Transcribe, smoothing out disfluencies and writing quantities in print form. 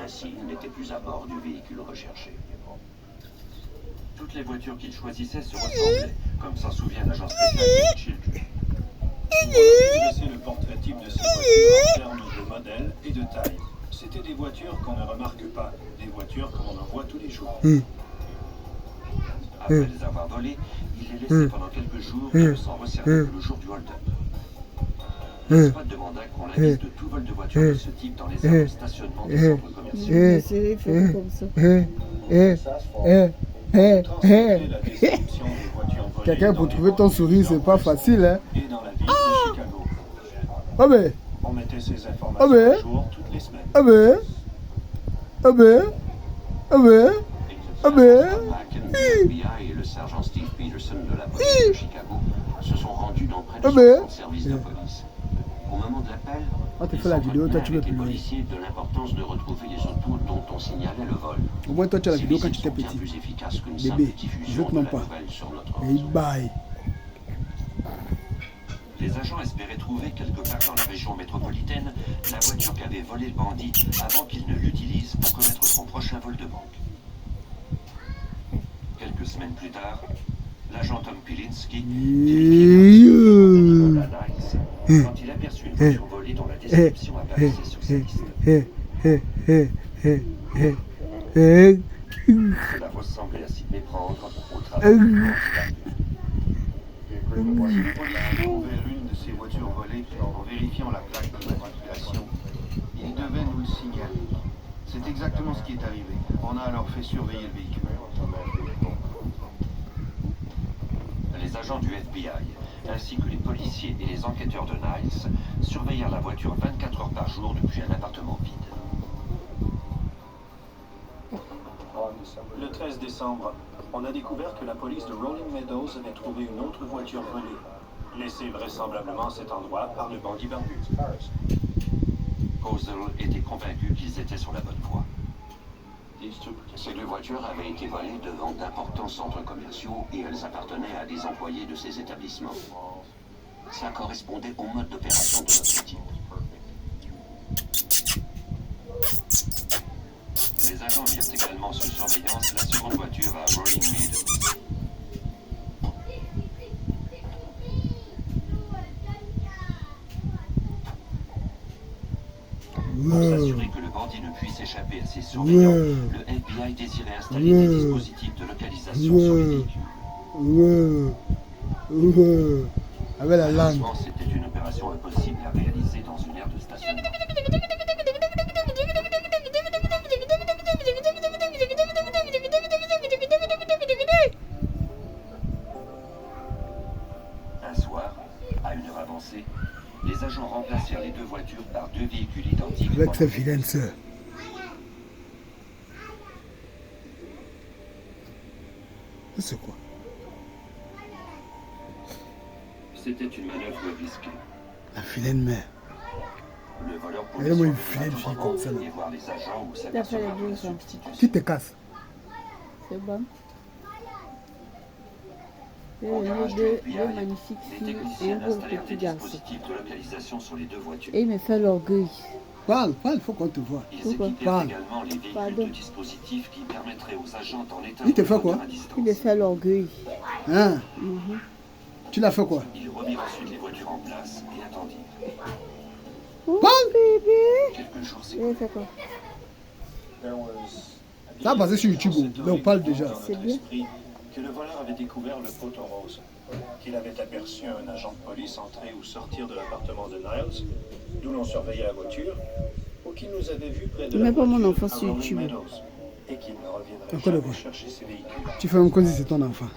Ainsi, il n'était plus à bord du véhicule recherché. Toutes les voitures qu'il choisissait se ressemblaient, comme s'en souvient l'agent spécial de Childress. On aurait pu dresser le portrait type de ces voitures en termes de modèle et de taille. C'était des voitures qu'on ne remarque pas, des voitures comme on en voit tous les jours. Après les avoir volées, il les laissait pendant quelques jours et ne s'en resservait que le jour du hold-up. Le squad demanda qu'on la liste de tout vol de voitures de ce type dans les aires de stationnement des centres commerciaux. C'est fait comme ça. Transmettez la description des voitures volées Quelqu'un dans pour les trouver ton banques sourire, c'est pas nord-ouest facile, hein. et dans la ville de Chicago. Ah ben, On mettait ces informations ben. à jour toutes les semaines. ah ben, ah ben, ah ben, ah ben. Le FBI et le sergent Steve Peterson de la police de Chicago se sont rendus dans près de Ah ben. 60 services de police. Au moment de l'appel, On te ils fait la vidéo, toi tu veux s'entretenaient avec les plus loin. policiers de l'importance de retrouver les autos dont on signalait le vol. Au moins toi tu as la Ces vidéo quand tu visites étais sont bien petit. plus efficaces qu'une Bébé, simple je diffusion te de mens la pas. nouvelle sur notre Et réseau. bye. Les agents espéraient trouver quelque part dans la région métropolitaine la voiture qu'avait volé le bandit avant qu'il ne l'utilise pour commettre son prochain vol de banque. Quelques semaines plus tard, l'agent Tom Pilinski dirigeait la Nice quand il aperçut une voiture volée dont la description apparaissait sur sa liste. Cela ressemblait à s'y méprendre au travail. Si les policiers trouvaient l'une de ces voitures volées en vérifiant la plaque d'immatriculation, ils devaient nous le signaler. C'est exactement ce qui est arrivé. On a alors fait surveiller le véhicule. Les agents du FBI, ainsi que les policiers et les enquêteurs de Niles, surveillèrent la voiture 24 heures par jour depuis un appartement vide. Le 13 décembre, on a découvert que la police de Rolling Meadows avait trouvé une autre voiture volée, laissée vraisemblablement à cet endroit par le bandit barbu. Kozel était convaincu qu'ils étaient sur la bonne voie. Ces deux voitures avaient été volées devant d'importants centres commerciaux et elles appartenaient à des employés de ces établissements. Ça correspondait au mode d'opération de notre type. Les agents mirent également sous surveillance la seconde voiture à Rolling Meadows. Pour s'assurer que le bandit ne puisse échapper à ses surveillants, le FBI désirait installer des dispositifs de localisation sur les véhicules. Avec la langue. Malheureusement, c'était une opération impossible à réaliser dans une aire de stationnement. Un soir, à une heure avancée, les agents remplacèrent les deux voitures par deux véhicules identiques. Avec sa vilaine sœur. C'est quoi? C'était une manœuvre risquée. La vilaine mère. Le voleur Elle est pouvait moi une sortir vilaine à tout fille moment comme ça, là. et voir les agents ou D'après s'apercevoir les de la deux, ça. substitution. Qui te casse? C'est bon. Au Et garage du deux FBI, magnifiques les filles et techniciens un beau installèrent des petit garçon. dispositifs de localisation sur les deux voitures. Et il me fait l'orgueil. Parle, parle, faut qu'on te voit. Ils Pourquoi? équipèrent Parle. également les véhicules Pardon. de dispositifs qui permettraient aux agents d'en éteindre Il te fait le quoi? moteur à distance. Il me fait l'orgueil. Hein? Tu l'as fait quoi? Ils remirent ensuite les voitures en place et attendirent. Oh, Parle. bébé. Quelques jours Il s'écoulèrent. fait quoi? Ça a passé sur YouTube, donc on parle déjà. C'est bien. Que le voleur avait découvert le poteau rose, qu'il avait aperçu un agent de police entrer ou sortir de l'appartement de Niles, d'où l'on surveillait la voiture, ou qu'il nous avait vu près de Mais la pas mon voiture enfant à sur Rolling YouTube. Meadows, et qu'il ne reviendrait Encore de jamais quoi? chercher ses véhicules. Tu fais comme si c'est ton enfant.